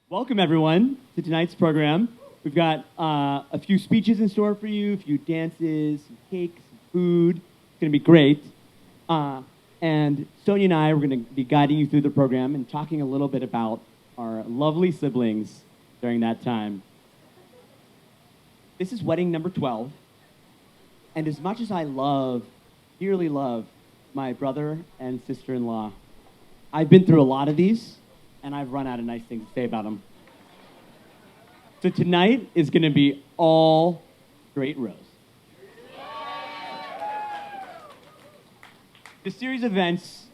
Welcome, everyone, to tonight's program. We've got a few speeches in store for you, a few dances, some cakes, some food. It's going to be great. And Sonia and I are going to be guiding you through the program and talking a little bit about our lovely siblings during that time. This is wedding number 12. And as much as I dearly love, my brother and sister-in-law, I've been through a lot of these, and I've run out of nice things to say about them. So tonight is going to be all straight rows. The series of events,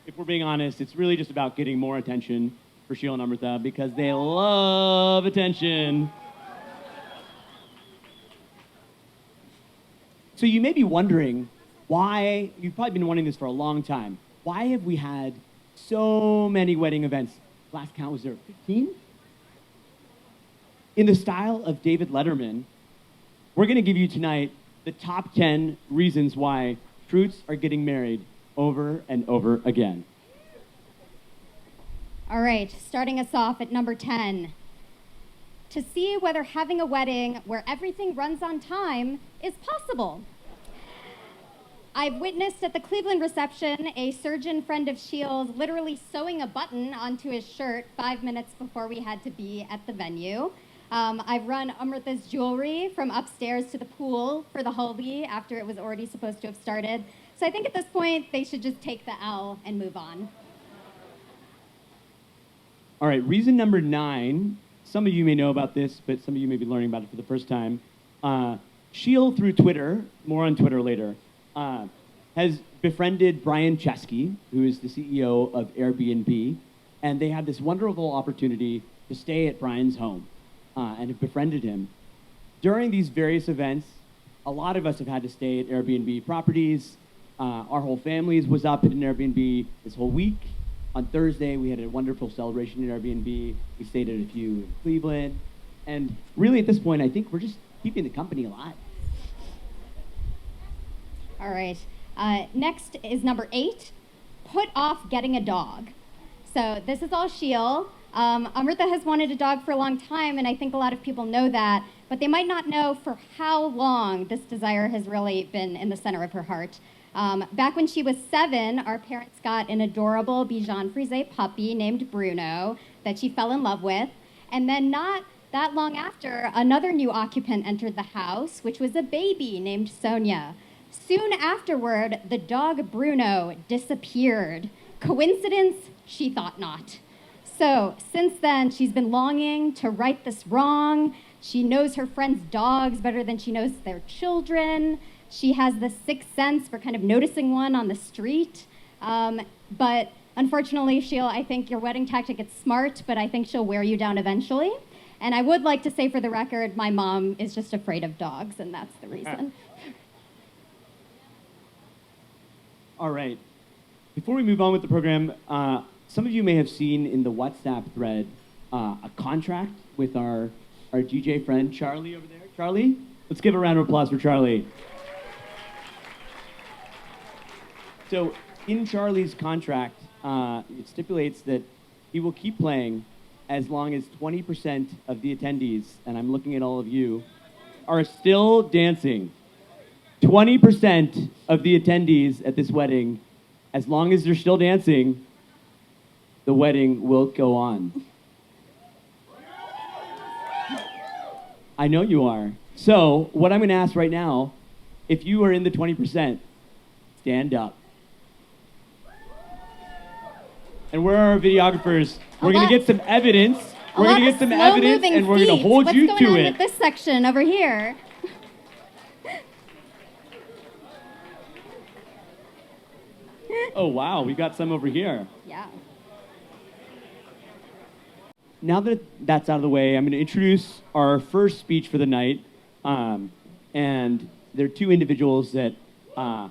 if we're being honest, it's really just about getting more attention for Sheel and Amruta because they love attention. So you may be wondering why, you've probably been wanting this for a long time, why have we had so many wedding events? Last count was there 15? In the style of David Letterman, we're going to give you tonight the top 10 reasons why truths are getting married over and over again. All right, starting us off at number 10. To see whether having a wedding where everything runs on time is possible. I've witnessed at the Cleveland reception a surgeon friend of Sheel's literally sewing a button onto his shirt 5 minutes before we had to be at the venue. I've run Amruta's jewelry from upstairs to the pool for the haldi after it was already supposed to have started. So I think at this point, they should just take the L and move on. All right, reason number 9. Some of you may know about this, but some of you may be learning about it for the first time. Sheel, through Twitter, more on Twitter later, has befriended Brian Chesky, who is the CEO of Airbnb, and they had this wonderful opportunity to stay at Brian's home and have befriended him. During these various events, a lot of us have had to stay at Airbnb properties. Our whole families was up at an Airbnb this whole week. On Thursday, we had a wonderful celebration at Airbnb. We stayed at a few in Cleveland. And really, at this point, I think we're just keeping the company alive. All right. Next is number 8, put off getting a dog. So this is all Sheel. Amruta has wanted a dog for a long time, and I think a lot of people know that, but they might not know for how long this desire has really been in the center of her heart. Back when she was 7, our parents got an adorable Bichon Frise puppy named Bruno that she fell in love with. And then not that long after, another new occupant entered the house, which was a baby named Sonia. Soon afterward, the dog Bruno disappeared. Coincidence? She thought not. So since then, she's been longing to right this wrong. She knows her friends' dogs better than she knows their children. She has the sixth sense for kind of noticing one on the street. But unfortunately, Sheel, I think your wedding tactic is smart, but I think she'll wear you down eventually. And I would like to say for the record, my mom is just afraid of dogs, and that's the reason. All right. Before we move on with the program, some of you may have seen in the WhatsApp thread a contract with our DJ friend, Charlie, over there. Charlie? Let's give a round of applause for Charlie. So in Charlie's contract, it stipulates that he will keep playing as long as 20% of the attendees, and I'm looking at all of you, are still dancing. 20% of the attendees at this wedding, as long as they're still dancing, the wedding will go on. I know you are. So what I'm going to ask right now, if you are in the 20%, stand up. And where are our videographers? We're going to get some evidence. We're going to get some evidence, and we're going to hold you to it. What's going on with this section over here? Oh, wow. We got some over here. Yeah. Now that that's out of the way, I'm going to introduce our first speech for the night. And there are two individuals that, are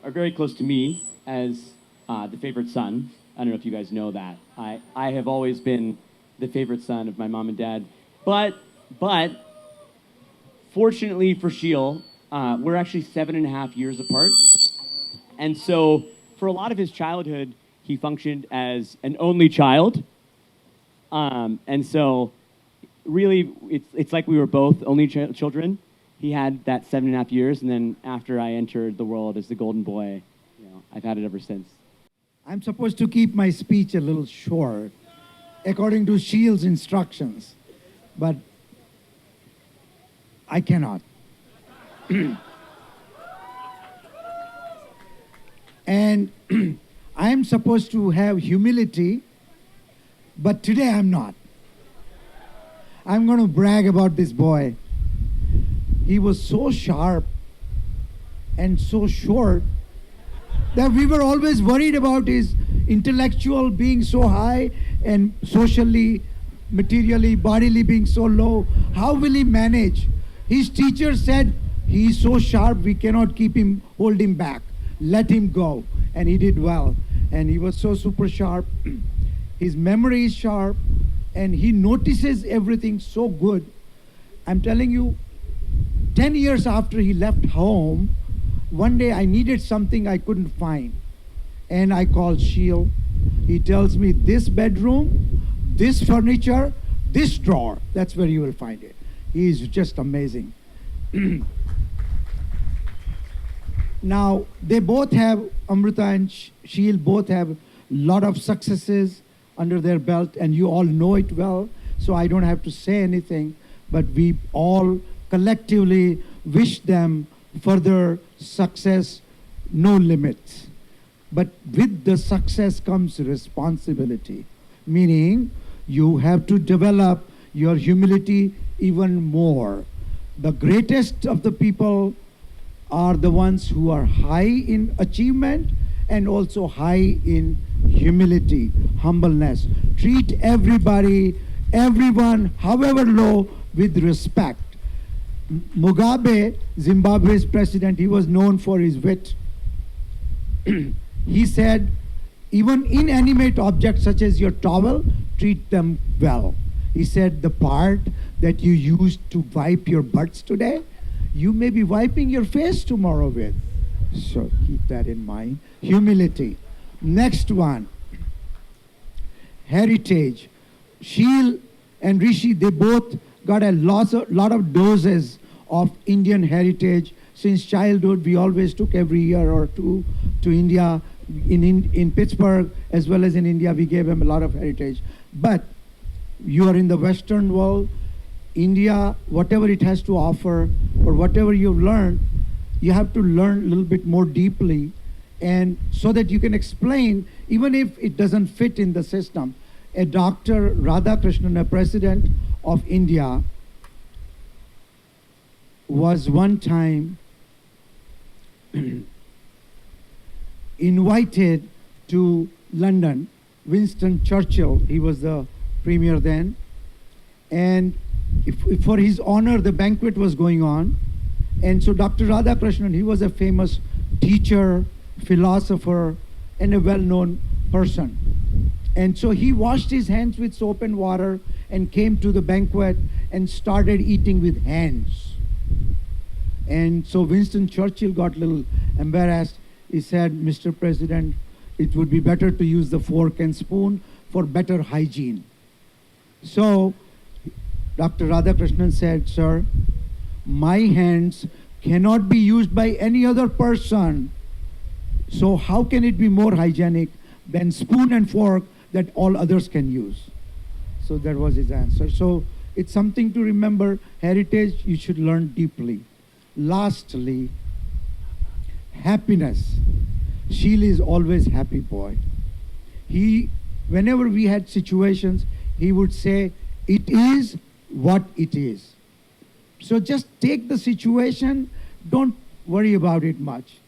very close to me as the favorite son. I don't know if you guys know that. I have always been the favorite son of my mom and dad. But fortunately for Sheel, we're actually 7.5 years apart. And so for a lot of his childhood, he functioned as an only child. And so, really, it's like we were both only children. He had that 7.5 years, and then after I entered the world as the golden boy, I've had it ever since. I'm supposed to keep my speech a little short, according to Sheel's instructions, but I cannot. And I'm supposed to have humility, but today I'm not. I'm going to brag about this boy. He was so sharp and so short that we were always worried about his intellectual being so high and socially, materially, bodily being so low. How will he manage? His teacher said, he's so sharp, we cannot hold him back. Let him go. And he did well. And he was so super sharp. His memory is sharp, and he notices everything so good. I'm telling you, 10 years after he left home, one day I needed something I couldn't find. And I called Sheel. He tells me, this bedroom, this furniture, this drawer, that's where you will find it. He is just amazing. Now, they both have, Amruta and Sheel both have a lot of successes under their belt, and you all know it well, so I don't have to say anything, but we all collectively wish them further success, no limits. But with the success comes responsibility, meaning you have to develop your humility even more. The greatest of the people are the ones who are high in achievement and also high in humility, humbleness. Treat everybody, everyone, however low, with respect. Mugabe, Zimbabwe's president, he was known for his wit. He said, even inanimate objects such as your towel, treat them well. He said, the part that you used to wipe your butts today, you may be wiping your face tomorrow with. So keep that in mind. Humility. Next one, heritage. Sheel and Rishi, they both got a lot of doses of Indian heritage. Since childhood, we always took every year or two to India. In Pittsburgh, as well as in India, we gave them a lot of heritage. But you are in the Western world, India, whatever it has to offer, or whatever you've learned, you have to learn a little bit more deeply, and so that you can explain, even if it doesn't fit in the system. A Dr. Radhakrishnan, a president of India, was one time invited to London. Winston Churchill, he was the premier then, and for his honor, the banquet was going on. And so Dr. Radhakrishnan, he was a famous teacher, philosopher, and a well-known person. And so he washed his hands with soap and water and came to the banquet and started eating with hands. And so Winston Churchill got a little embarrassed. He said, Mr. President, it would be better to use the fork and spoon for better hygiene. So Dr. Radhakrishnan said, sir, my hands cannot be used by any other person. So how can it be more hygienic than spoon and fork that all others can use? So that was his answer. So it's something to remember. Heritage, you should learn deeply. Lastly, happiness. Sheel is always happy boy. Whenever we had situations, he would say, it is what it is. So just take the situation, don't worry about it much.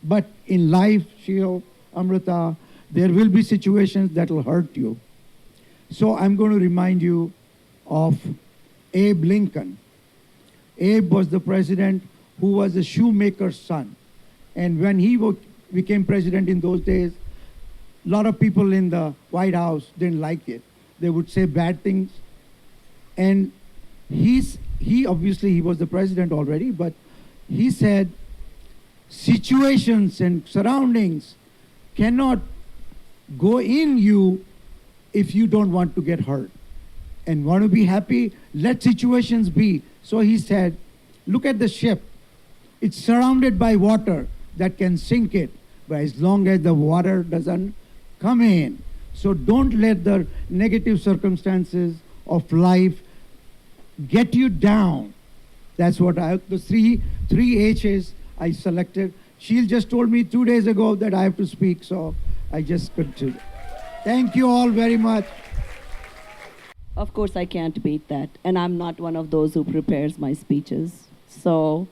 But in life, Sheel, Amruta, there will be situations that will hurt you. So I'm going to remind you of Abe Lincoln. Abe was the president who was a shoemaker's son. And when he became president in those days, a lot of people in the White House didn't like it. They would say bad things. And he obviously, he was the president already, but he said, situations and surroundings cannot go in you if you don't want to get hurt. and want to be happy, let situations be. So he said, look at the ship. It's surrounded by water that can sink it, but as long as the water doesn't come in. So don't let the negative circumstances of life get you down. That's what the three H's I selected. Sheel just told me 2 days ago that I have to speak, so I just continue. Thank you all very much. Of course, I can't beat that. And I'm not one of those who prepares my speeches. So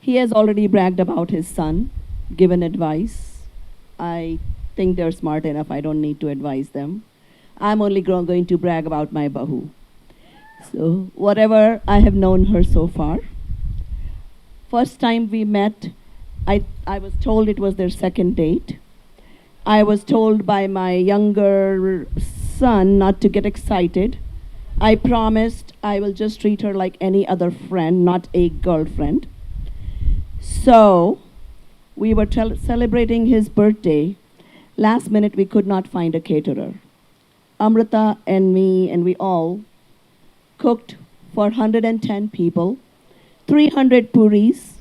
he has already bragged about his son, given advice. I think they're smart enough. I don't need to advise them. I'm only going to brag about my Bahu. So whatever I have known her so far. First time we met, I was told it was their second date. I was told by my younger son not to get excited. I promised I will just treat her like any other friend, not a girlfriend. So we were celebrating his birthday. Last minute, we could not find a caterer. Amruta and me and we all cooked for 110 people, 300 puris,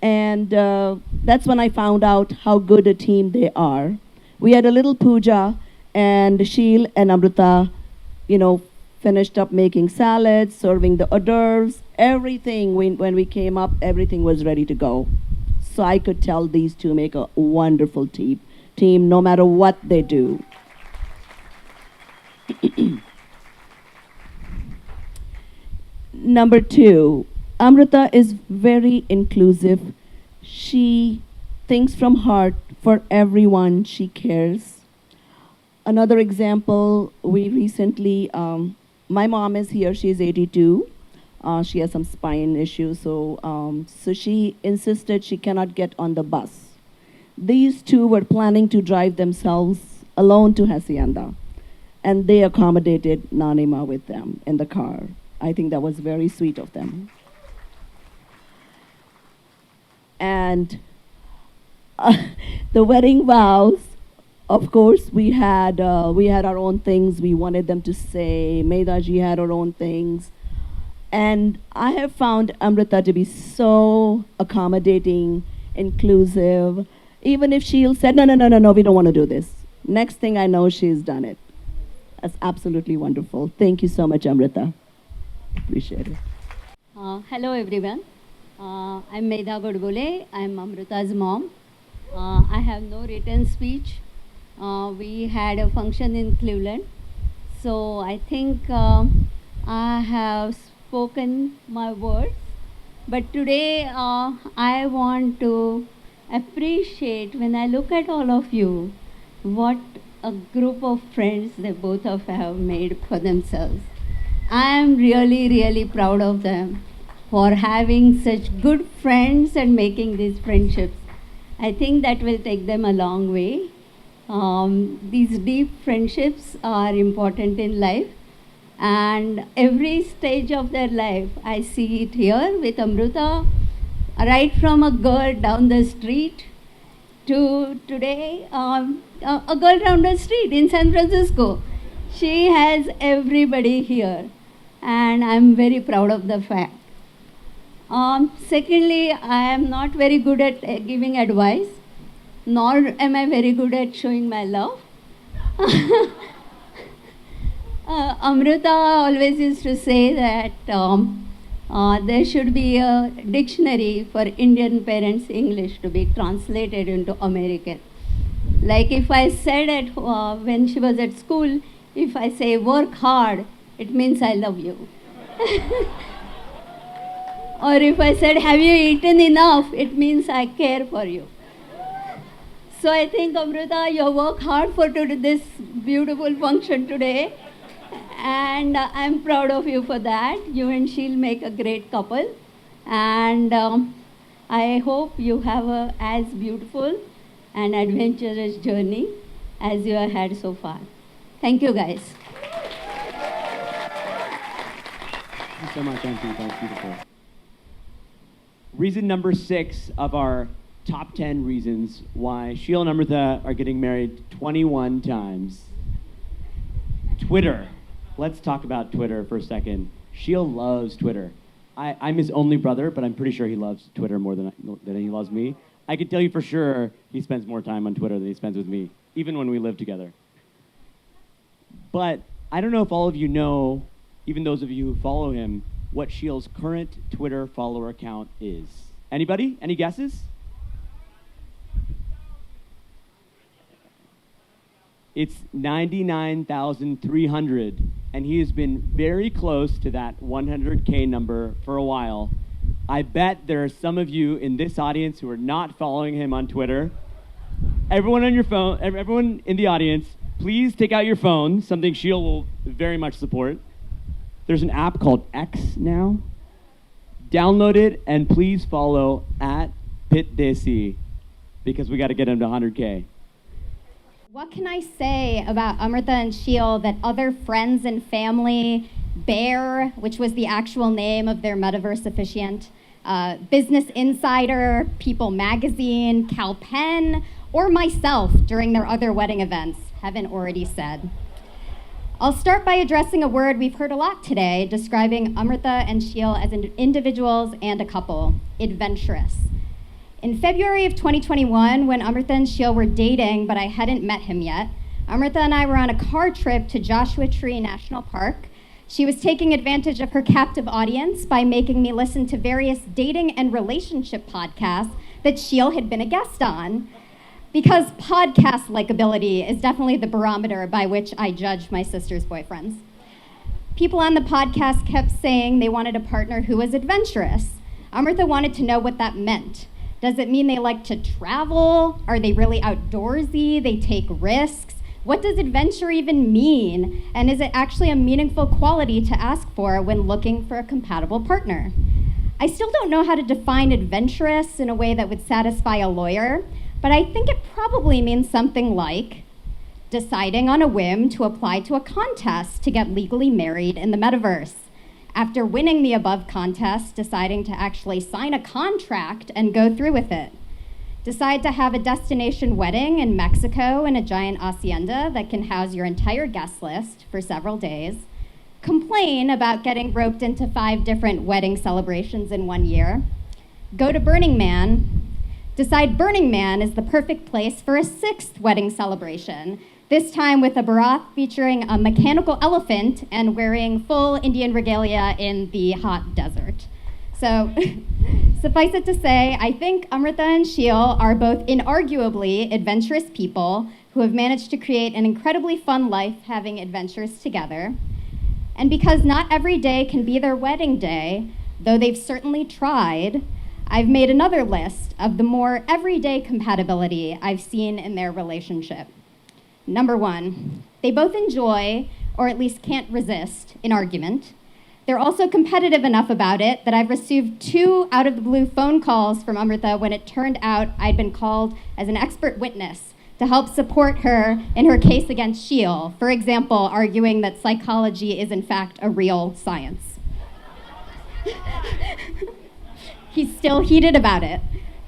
and that's when I found out how good a team they are. We had a little puja, and Sheel and Amruta, finished up making salads, serving the hors d'oeuvres, everything. When we came up, everything was ready to go. So I could tell these two make a wonderful team no matter what they do. Number 2, Amruta is very inclusive. She thinks from heart for everyone she cares. Another example, we recently, my mom is here, she's 82. She has some spine issues, so she insisted she cannot get on the bus. These two were planning to drive themselves alone to Hacienda, and they accommodated Nanima with them in the car. I think that was very sweet of them. And the wedding vows, of course, we had our own things we wanted them to say. Medaji had her own things. And I have found Amruta to be so accommodating, inclusive. Even if Sheel said, no, we don't want to do this. Next thing I know, she's done it. That's absolutely wonderful. Thank you so much, Amruta. Appreciate it. Hello, everyone. I'm Medha Godgole. I'm Amruta's mom. I have no written speech. We had a function in Cleveland. So I think I have spoken my words. But today I want to appreciate, when I look at all of you, what a group of friends they both of have made for themselves. I am really, really proud of them for having such good friends and making these friendships. I think that will take them a long way. These deep friendships are important in life, and every stage of their life, I see it here with Amruta, right from a girl down the street to today, a girl down the street in San Francisco. She has everybody here, and I'm very proud of the fact. Secondly, I am not very good at giving advice, nor am I very good at showing my love. Amruta always used to say that there should be a dictionary for Indian parents' English to be translated into American. Like if I said when she was at school, if I say work hard, it means I love you. Or if I said, have you eaten enough, it means I care for you. So I think, Amruta, you work hard for this beautiful function today. And I'm proud of you for that. You and Sheel make a great couple. And I hope you have a as beautiful and adventurous journey as you have had so far. Thank you, guys. Thank you so much, Auntie. That was beautiful. Reason number 6 of our top 10 reasons why Sheel and Amruta are getting married 21 times. Twitter. let's talk about Twitter for a second. Sheel loves Twitter. I'm his only brother, but I'm pretty sure he loves Twitter more than he loves me. I can tell you for sure he spends more time on Twitter than he spends with me, even when we live together. But I don't know if all of you know, even those of you who follow him, what Sheel's current Twitter follower count is. Anybody? Any guesses? It's 99,300, and he has been very close to that 100K number for a while. I bet there are some of you in this audience who are not following him on Twitter. Everyone on your phone, everyone in the audience, please take out your phone, something Sheel will very much support. There's an app called X now. Download it, and please follow @PitDesi, because we got to get him to 100K. What can I say about Amruta and Sheel that other friends and family, Bear, which was the actual name of their metaverse officiant, Business Insider, People Magazine, Cal Penn, or myself during their other wedding events haven't already said? I'll start by addressing a word we've heard a lot today, describing Amruta and Sheel as individuals and a couple: adventurous. In February of 2021, when Amruta and Sheel were dating, but I hadn't met him yet, Amruta and I were on a car trip to Joshua Tree National Park. She was taking advantage of her captive audience by making me listen to various dating and relationship podcasts that Sheel had been a guest on, because podcast likability is definitely the barometer by which I judge my sister's boyfriends. People on the podcast kept saying they wanted a partner who was adventurous. Amruta wanted to know what that meant. Does it mean they like to travel? Are they really outdoorsy? They take risks? What does adventure even mean? And is it actually a meaningful quality to ask for when looking for a compatible partner? I still don't know how to define adventurous in a way that would satisfy a lawyer, but I think it probably means something like deciding on a whim to apply to a contest to get legally married in the metaverse. After winning the above contest, deciding to actually sign a contract and go through with it. Decide to have a destination wedding in Mexico in a giant hacienda that can house your entire guest list for several days. Complain about getting roped into 5 different wedding celebrations in 1 year. Go to Burning Man. Decide Burning Man is the perfect place for a 6th wedding celebration, this time with a barath featuring a mechanical elephant and wearing full Indian regalia in the hot desert. So, suffice it to say, I think Amruta and Sheel are both inarguably adventurous people who have managed to create an incredibly fun life having adventures together. And because not every day can be their wedding day, though they've certainly tried, I've made another list of the more everyday compatibility I've seen in their relationship. Number 1, they both enjoy, or at least can't resist, an argument. They're also competitive enough about it that I've received 2 out-of-the-blue phone calls from Amruta when it turned out I'd been called as an expert witness to help support her in her case against Sheel, for example, arguing that psychology is in fact a real science. He's still heated about it.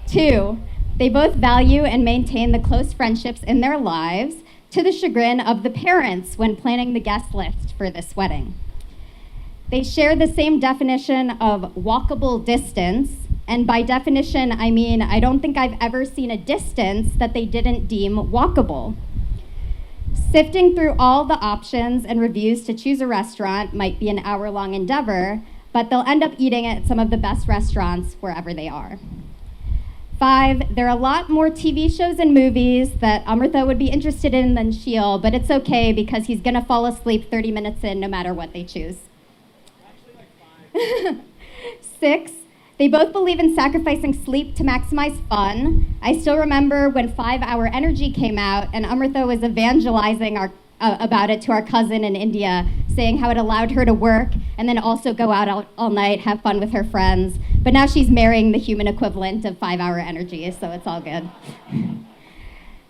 2, they both value and maintain the close friendships in their lives to the chagrin of the parents when planning the guest list for this wedding. They share the same definition of walkable distance, and by definition, I mean I don't think I've ever seen a distance that they didn't deem walkable. Sifting through all the options and reviews to choose a restaurant might be an hour-long endeavor, but they'll end up eating at some of the best restaurants wherever they are. 5, there are a lot more TV shows and movies that Amruta would be interested in than Sheel, but it's okay because he's gonna fall asleep 30 minutes in no matter what they choose. 6, they both believe in sacrificing sleep to maximize fun. I still remember when 5 Hour Energy came out and Amruta was evangelizing about it to our cousin in India, saying how it allowed her to work and then also go out all night, have fun with her friends. But now she's marrying the human equivalent of 5 Hour Energy, so it's all good.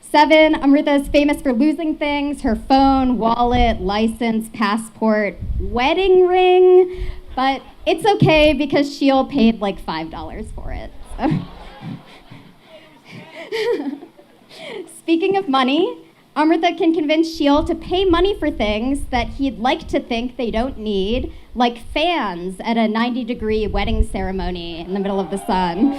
7, Amruta is famous for losing things: her phone, wallet, license, passport, wedding ring. But it's okay because Sheel paid like $5 for it. So. Speaking of money, Amruta can convince Sheel to pay money for things that he'd like to think they don't need, like fans at a 90-degree wedding ceremony in the middle of the sun.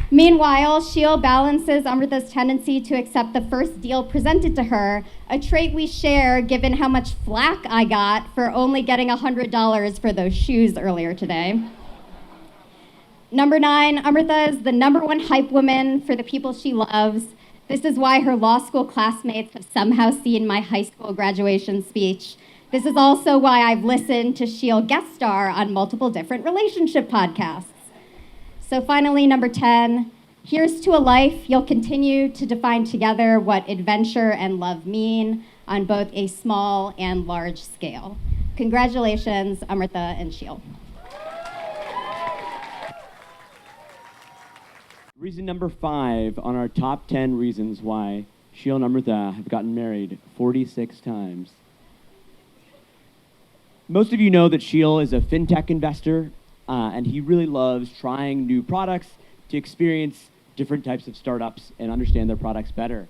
Meanwhile, Sheel balances Amruta's tendency to accept the first deal presented to her, a trait we share given how much flack I got for only getting $100 for those shoes earlier today. Number 9, Amruta is the #1 hype woman for the people she loves. This is why her law school classmates have somehow seen my high school graduation speech. This is also why I've listened to Sheel guest star on multiple different relationship podcasts. So finally, number 10, here's to a life you'll continue to define together what adventure and love mean on both a small and large scale. Congratulations, Amruta and Sheel. Reason number 5 on our top 10 reasons why Sheel and Amruta have gotten married 46 times. Most of you know that Sheel is a fintech investor, and he really loves trying new products to experience different types of startups and understand their products better.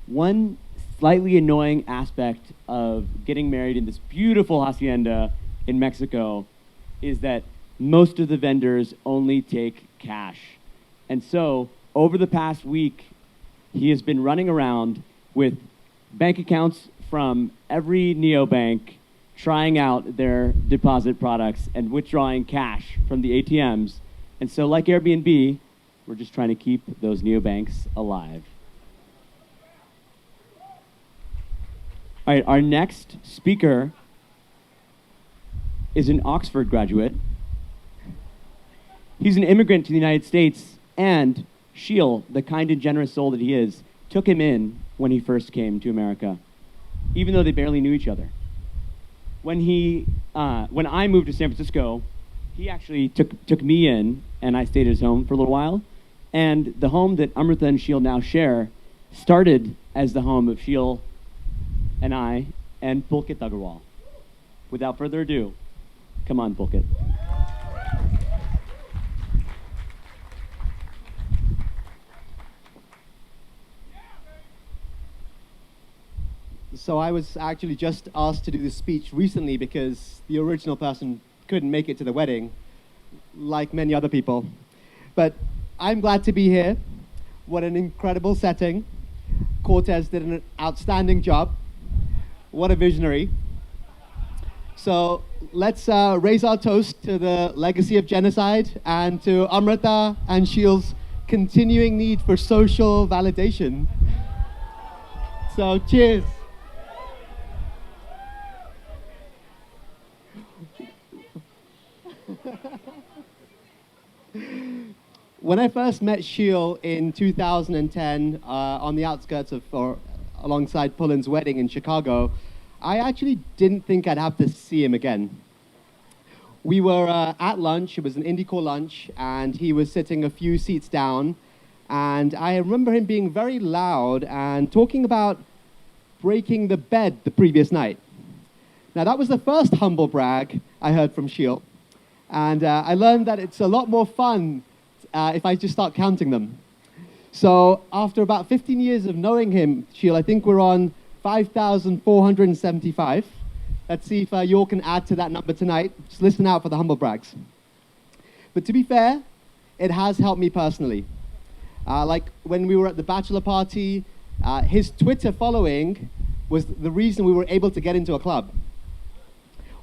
One slightly annoying aspect of getting married in this beautiful hacienda in Mexico is that most of the vendors only take cash. And so, over the past week, he has been running around with bank accounts from every neobank, trying out their deposit products and withdrawing cash from the ATMs. And so, like Airbnb, we're just trying to keep those neobanks alive. All right, our next speaker is an Oxford graduate. He's an immigrant to the United States, and Sheel, the kind and generous soul that he is, took him in when he first came to America, even though they barely knew each other. When I moved to San Francisco, he actually took me in, and I stayed at his home for a little while. And the home that Amruta and Sheel now share started as the home of Sheel and I and Pulkit Agarwal. Without further ado, come on, Pulkit. So I was actually just asked to do this speech recently because the original person couldn't make it to the wedding, like many other people. But I'm glad to be here. What an incredible setting. Cortez did an outstanding job. What a visionary. So let's raise our toast to the legacy of genocide and to Amruta and Sheel's continuing need for social validation. So cheers. When I first met Sheel in 2010 on the outskirts of, or alongside Pullen's wedding in Chicago, I actually didn't think I'd have to see him again. We were at lunch, it was an Indycore lunch, and he was sitting a few seats down, and I remember him being very loud and talking about breaking the bed the previous night. Now that was the first humble brag I heard from Sheel, and I learned that it's a lot more fun if I just start counting them. So after about 15 years of knowing him, Sheel, I think we're on 5,475. Let's see if you all can add to that number tonight. Just listen out for the humble brags. But to be fair, it has helped me personally. Like when we were at the bachelor party, his Twitter following was the reason we were able to get into a club.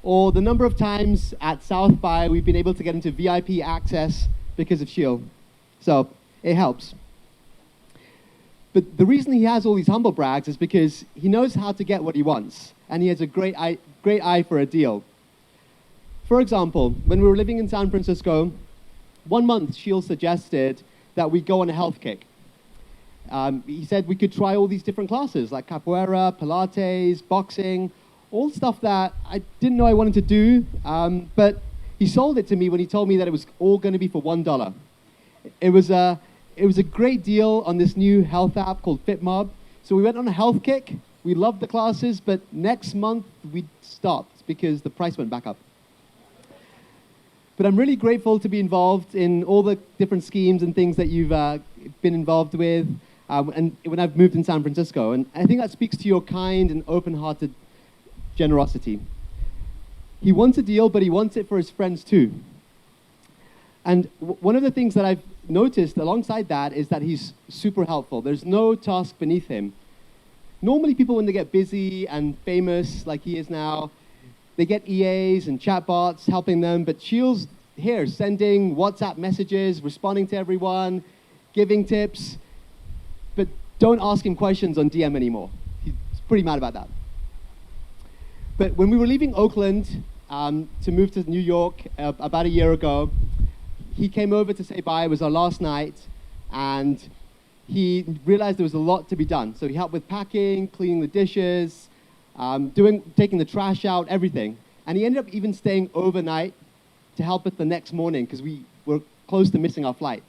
Or the number of times at South by we've been able to get into VIP access because of Sheel. So it helps. But the reason he has all these humble brags is because he knows how to get what he wants, and he has a great eye for a deal. For example, when we were living in San Francisco, one month Sheel suggested that we go on a health kick. He said we could try all these different classes, like capoeira, Pilates, boxing, all stuff that I didn't know I wanted to do, but he sold it to me when he told me that it was all going to be for $1. It was a great deal on this new health app called FitMob. So we went on a health kick. We loved the classes, but next month we stopped because the price went back up. But I'm really grateful to be involved in all the different schemes and things that you've been involved with. and when I've moved in San Francisco. And I think that speaks to your kind and open-hearted generosity. He wants a deal, but he wants it for his friends too. And one of the things that I've noticed alongside that is that he's super helpful. There's no task beneath him. Normally people, when they get busy and famous like he is now, they get EAs and chatbots helping them, but Sheel's here sending WhatsApp messages, responding to everyone, giving tips, but don't ask him questions on DM anymore. He's pretty mad about that. But when we were leaving Oakland to move to New York about a year ago, he came over to say bye. It was our last night, and he realized there was a lot to be done. So he helped with packing, cleaning the dishes, taking the trash out, everything. And he ended up even staying overnight to help us the next morning because we were close to missing our flight.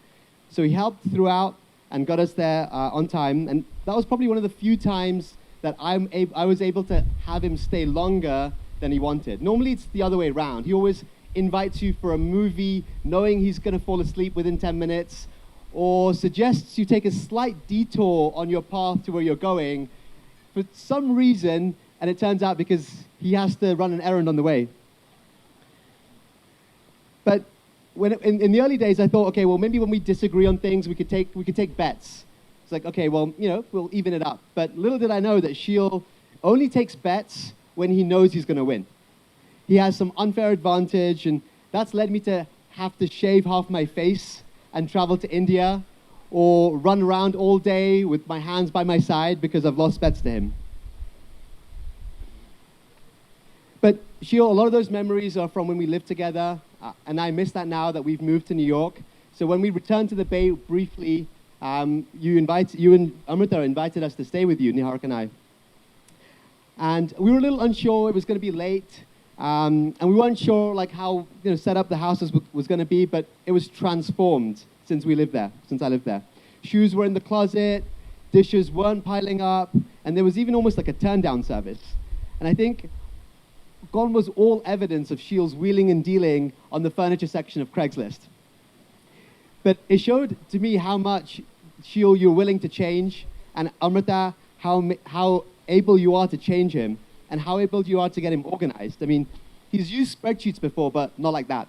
So he helped throughout and got us there on time. And that was probably one of the few times that I was able to have him stay longer than he wanted. Normally it's the other way around. He always invites you for a movie knowing he's going to fall asleep within 10 minutes, or suggests you take a slight detour on your path to where you're going for some reason, and it turns out because he has to run an errand on the way. But in the early days, I thought, okay, well, maybe when we disagree on things, we could take bets. It's like, okay, well, we'll even it up. But little did I know that Sheel only takes bets when he knows he's going to win. He has some unfair advantage, and that's led me to have to shave half my face and travel to India, or run around all day with my hands by my side because I've lost bets to him. But Sheel, a lot of those memories are from when we lived together, and I miss that now that we've moved to New York. So when we returned to the Bay briefly, you and Amruta invited us to stay with you, Nihark and I. And we were a little unsure. It was going to be late. And we weren't sure how set up the house was going to be, but it was transformed since I lived there. Shoes were in the closet, dishes weren't piling up, and there was even almost like a turn-down service. And I think gone was all evidence of Sheel's wheeling and dealing on the furniture section of Craigslist. But it showed to me how much, Sheel, you're willing to change, and Amruta, how able you are to change him, and how able you are to get him organized. I mean, he's used spreadsheets before, but not like that.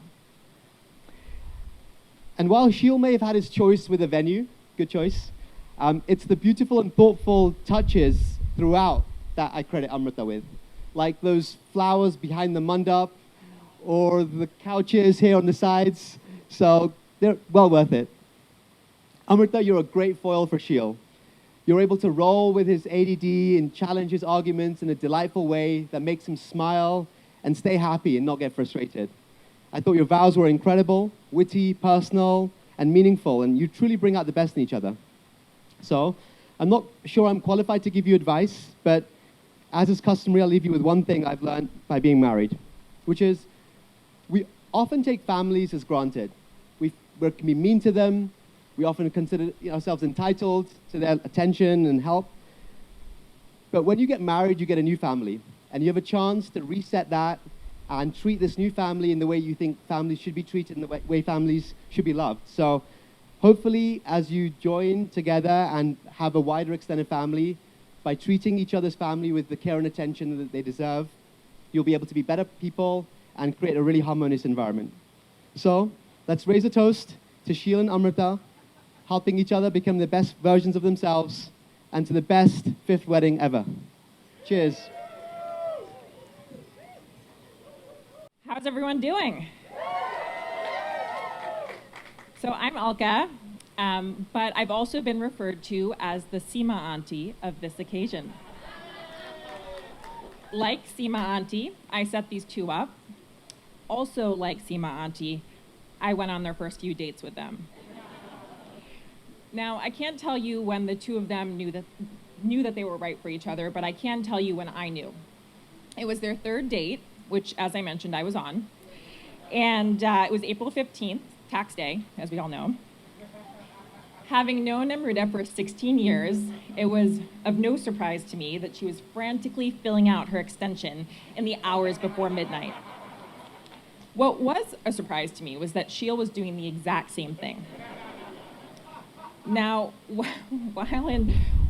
And while Sheel may have had his choice with a venue, good choice, it's the beautiful and thoughtful touches throughout that I credit Amruta with. Like those flowers behind the mandap, or the couches here on the sides. So they're well worth it. Amruta, you're a great foil for Sheel. You're able to roll with his ADD and challenge his arguments in a delightful way that makes him smile and stay happy and not get frustrated. I thought your vows were incredible, witty, personal, and meaningful, and you truly bring out the best in each other. So I'm not sure I'm qualified to give you advice, but as is customary, I'll leave you with one thing I've learned by being married, which is we often take families as granted. We can be mean to them. We often consider ourselves entitled to their attention and help. But when you get married, you get a new family. And you have a chance to reset that and treat this new family in the way you think families should be treated and the way families should be loved. So hopefully, as you join together and have a wider extended family, by treating each other's family with the care and attention that they deserve, you'll be able to be better people and create a really harmonious environment. So let's raise a toast to Sheel and Amruta, helping each other become the best versions of themselves, and to the best fifth wedding ever. Cheers. How's everyone doing? So I'm Alka, but I've also been referred to as the Seema auntie of this occasion. Like Seema auntie, I set these two up. Also like Seema auntie, I went on their first few dates with them. Now, I can't tell you when the two of them knew that they were right for each other, but I can tell you when I knew. It was their third date, which, as I mentioned, I was on. And it was April 15th, tax day, as we all know. Having known Amruta for 16 years, it was of no surprise to me that she was frantically filling out her extension in the hours before midnight. What was a surprise to me was that Sheel was doing the exact same thing. Now,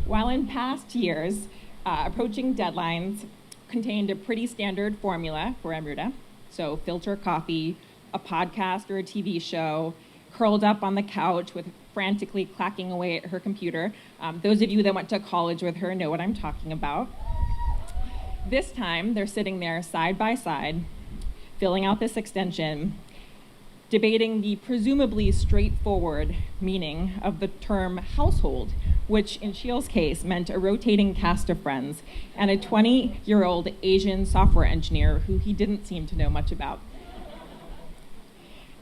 while in past years, approaching deadlines contained a pretty standard formula for Amruta. So filter coffee, a podcast or a TV show, curled up on the couch with frantically clacking away at her computer. Those of you that went to college with her know what I'm talking about. This time, they're sitting there side by side, filling out this extension, debating the presumably straightforward meaning of the term household, which in Sheel's case meant a rotating cast of friends and a 20-year-old Asian software engineer who he didn't seem to know much about.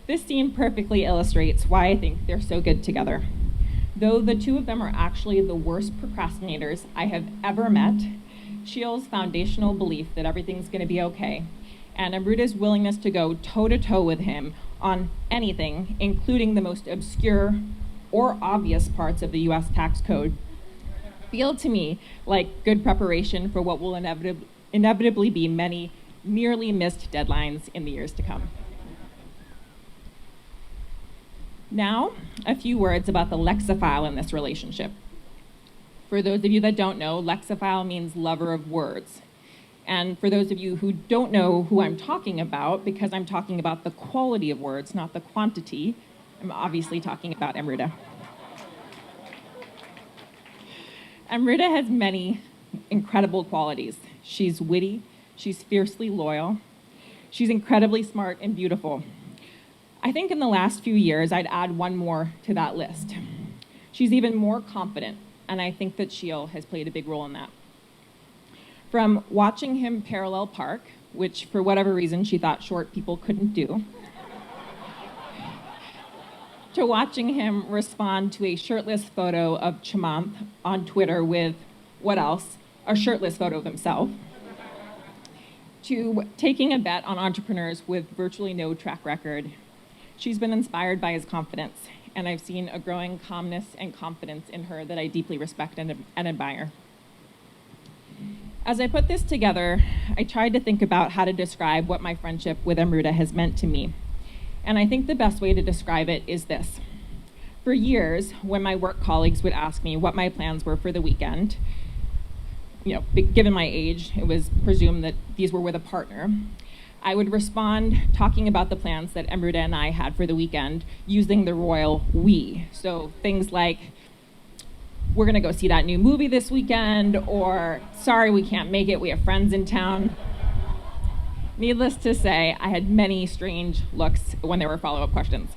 This scene perfectly illustrates why I think they're so good together. Though the two of them are actually the worst procrastinators I have ever met, Sheel's foundational belief that everything's going to be okay, and Amruta's willingness to go toe-to-toe with him on anything, including the most obscure or obvious parts of the US tax code, feel to me like good preparation for what will inevitably be many merely missed deadlines in the years to come. Now, a few words about the lexophile in this relationship. For those of you that don't know, lexophile means lover of words. And for those of you who don't know who I'm talking about, because I'm talking about the quality of words, not the quantity, I'm obviously talking about Amruta. Amruta has many incredible qualities. She's witty, she's fiercely loyal, she's incredibly smart and beautiful. I think in the last few years, I'd add one more to that list. She's even more confident, and I think that Sheel has played a big role in that. From watching him parallel park, which for whatever reason she thought short people couldn't do, to watching him respond to a shirtless photo of Chamath on Twitter with, what else, a shirtless photo of himself, to taking a bet on entrepreneurs with virtually no track record. She's been inspired by his confidence, and I've seen a growing calmness and confidence in her that I deeply respect and admire. As I put this together, I tried to think about how to describe what my friendship with Amruta has meant to me. And I think the best way to describe it is this. For years, when my work colleagues would ask me what my plans were for the weekend, given my age, it was presumed that these were with a partner, I would respond talking about the plans that Amruta and I had for the weekend using the royal we. So things like, we're gonna go see that new movie this weekend, or sorry, we can't make it, we have friends in town. Needless to say, I had many strange looks when there were follow-up questions.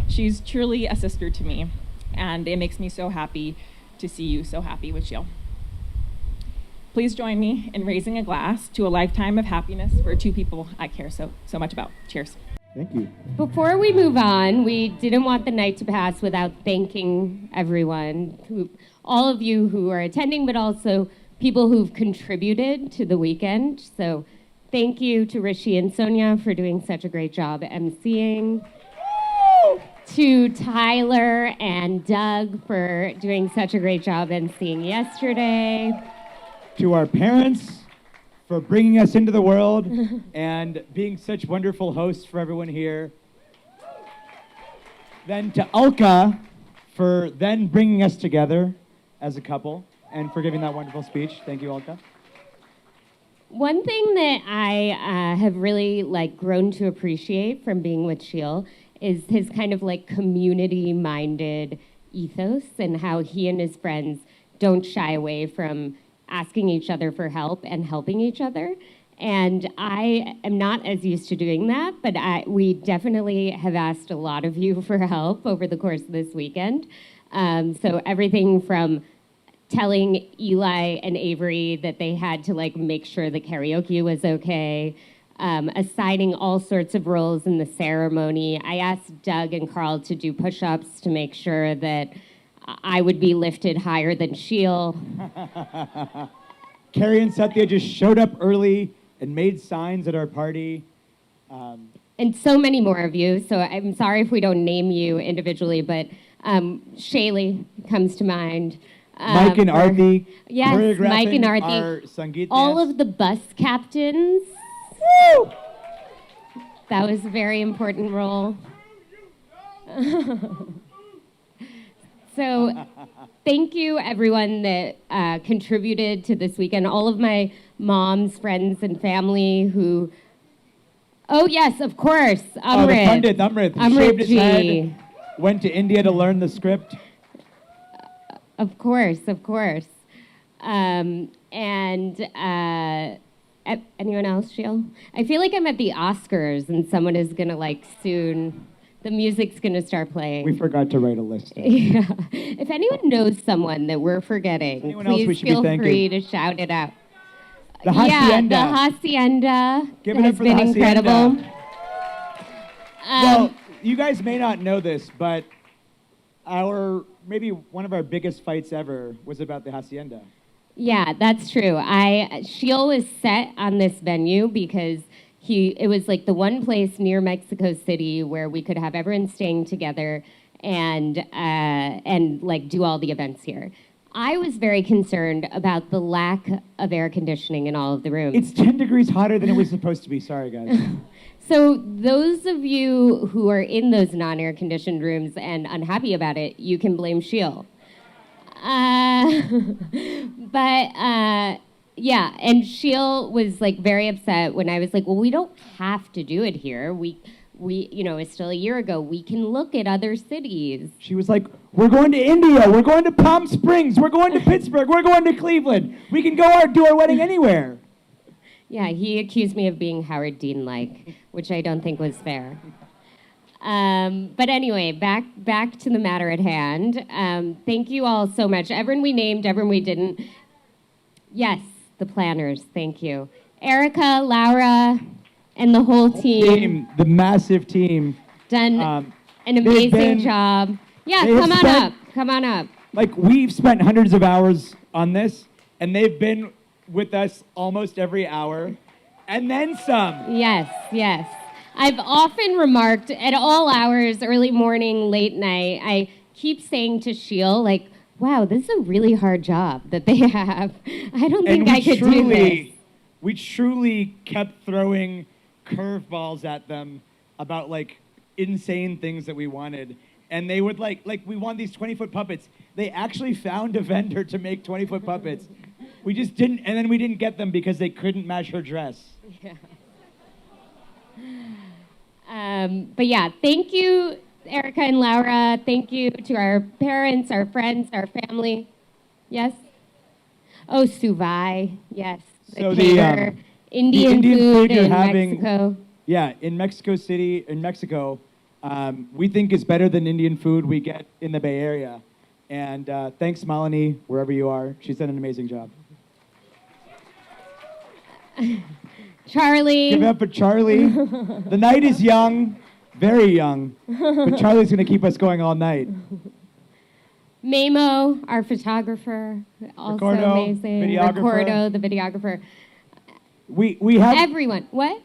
She's truly a sister to me, and it makes me so happy to see you so happy with Sheel. Please join me in raising a glass to a lifetime of happiness for two people I care so much about. Cheers. Thank you. Before we move on, we didn't want the night to pass without thanking everyone, all of you who are attending, but also people who've contributed to the weekend. So thank you to Rishi and Sonia for doing such a great job emceeing. To Tyler and Doug for doing such a great job emceeing yesterday. To our parents for bringing us into the world and being such wonderful hosts for everyone here. Then to Alka for then bringing us together as a couple and for giving that wonderful speech. Thank you, Alka. One thing that I have really grown to appreciate from being with Sheel is his kind of community-minded ethos and how he and his friends don't shy away from asking each other for help and helping each other. And I am not as used to doing that, but we definitely have asked a lot of you for help over the course of this weekend. So everything from telling Eli and Avery that they had to make sure the karaoke was okay, assigning all sorts of roles in the ceremony. I asked Doug and Carl to do push-ups to make sure that I would be lifted higher than Sheel. Carrie and Satya just showed up early and made signs at our party. And so many more of you, so I'm sorry if we don't name you individually, but Shaylee comes to mind. Mike and Arthi. Yes, Mike and our Arthi. Sangeet All dance. of the bus captains. Woo! That was a very important role. So thank you, everyone that contributed to this weekend. All of my mom's friends and family who... Oh, yes, of course. Amrit. Oh, the Pundit, Amrit. He shaved his Amritji. head, went to India to learn the script. Of course, of course. Anyone else, Sheel? I feel like I'm at the Oscars and someone is going to, like, soon... The music's going to start playing. We forgot to write a list. Yeah. If anyone knows someone that we're forgetting, Anyone else we please should be feel thanking? free to shout it out. The Yeah, Hacienda. the Hacienda Give it has up for the been Hacienda. incredible. Well, you guys may not know this, but maybe one of our biggest fights ever was about the Hacienda. Yeah, that's true. Sheel was set on this venue because it was like the one place near Mexico City where we could have everyone staying together and like do all the events here. I was very concerned about the lack of air conditioning in all of the rooms. It's 10 degrees hotter than it was supposed to be. Sorry, guys. So those of you who are in those non-air conditioned rooms and unhappy about it, you can blame Sheel. Yeah, and Sheel was like very upset when I was like, well, we don't have to do it here. We it's still a year ago. We can look at other cities. She was like, we're going to India, we're going to Palm Springs, we're going to Pittsburgh, we're going to Cleveland. We can go do our wedding anywhere. Yeah, he accused me of being Howard Dean-like, which I don't think was fair. But anyway, back to the matter at hand. Thank you all so much. Everyone we named, everyone we didn't. Yes, the planners, thank you. Erica, Laura, and the whole team. The massive team. Done an amazing job. Yeah, come on up. Like, we've spent hundreds of hours on this, and they've been with us almost every hour, and then some. Yes. I've often remarked at all hours, early morning, late night, I keep saying to Sheel, like, wow, this is a really hard job that they have. I don't think I could do this. We truly kept throwing curveballs at them about, like, insane things that we wanted. And they would, like we want these 20-foot puppets. They actually found a vendor to make 20-foot puppets. We just didn't, and then we didn't get them because they couldn't match her dress. Yeah. But yeah, thank you, Erica and Laura. Thank you to our parents, our friends, our family. Yes? Oh, Suvai. Yes. So the Indian food in Mexico. Yeah, in Mexico City, in Mexico, we think is better than Indian food we get in the Bay Area. And thanks, Malini, wherever you are. She's done an amazing job. Charlie. Give it up for Charlie. The night is young, very young, but Charlie's going to keep us going all night. Mamo, our photographer, also Ricardo, amazing. videographer. Ricardo, the videographer. We have everyone. What?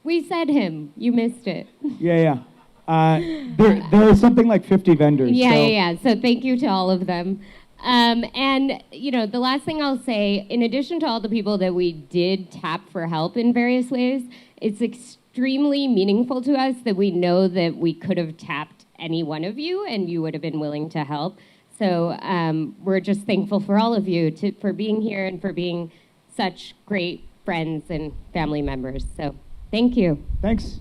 We said him. You missed it. Yeah. There are something like 50 vendors. Yeah. So thank you to all of them. And, the last thing I'll say, in addition to all the people that we did tap for help in various ways, it's extremely meaningful to us that we know that we could have tapped any one of you and you would have been willing to help. So we're just thankful for all of you for being here and for being such great friends and family members. So thank you. Thanks.